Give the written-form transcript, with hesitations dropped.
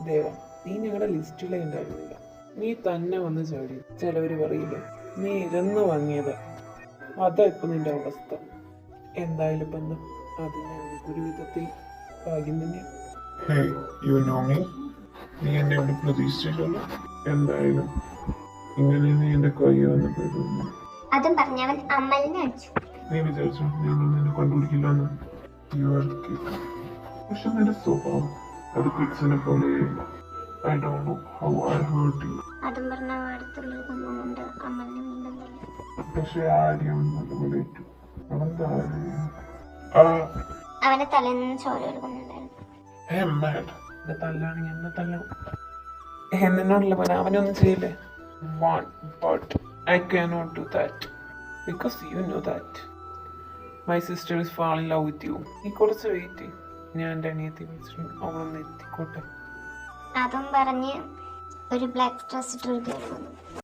ദേവ, നീ ഞങ്ങളുടെ ലിസ്റ്റിലേ ഉണ്ടായിരുന്നില്ല. നീ തന്നെ വന്ന് ചാടി. ചിലവര് പറയില്ലേ, നീ ഇരന്ന് വാങ്ങിയത്. അതാ ഇപ്പൊ നിന്റെ അവസ്ഥ. എന്തായാലും ഇപ്പൊ എന്താ, അതിന് ഒരു വിധത്തിൽ ഭാഗ്യം തന്നെയാണ്. Hey, you know me? നീ എന്നെ ഇവിടെ പ്രതീക്ഷിച്ചില്ലല്ലോ. എന്തായാലും ഇങ്ങനെ നീ എന്റെ കൈ വന്നപ്പോഴും അതും പറഞ്ഞവൻ അമലിനെ അടിച്ചു. നീ വിചാരിച്ചു ഞാൻ നിന്നെ കണ്ടുപിടിക്കില്ലെന്ന്. പക്ഷെ നിന്റെ സ്വഭാവം അത് കിഡ്സിനെ പോലെ I don't know how I hurt you. അതും പറഞ്ഞ അടുത്തുള്ളൊരു സംഭവം കൊണ്ട് അമലിനെ വീണ്ടും തല്ലി. പക്ഷെ ആര്യം നല്ലപോലെ ഏറ്റു. അവന്റെ അവന്റെ തലയിൽ നിന്ന് ചോര എടുക്കുന്നുണ്ടായിരുന്നു. എന്റെ തല്ലാണെങ്കിൽ എന്നെ തല്ലണം. എന്നോടല്ല പോലെ അവനൊന്നും ചെയ്യില്ലേ. But I cannot do that because you know that my sister is fall in love with you. നീ കുറച്ച് വെയിറ്റ് ചെയ്യും. ഞാൻ എൻ്റെ അനിയത്തി വിളിച്ചിട്ട് അവളൊന്ന് എത്തിക്കോട്ടെ. അതും പറഞ്ഞ് ഒരു ബ്ലാക്ക് ഡ്രസ് ഇട്ടൊരു കയറി വന്നു.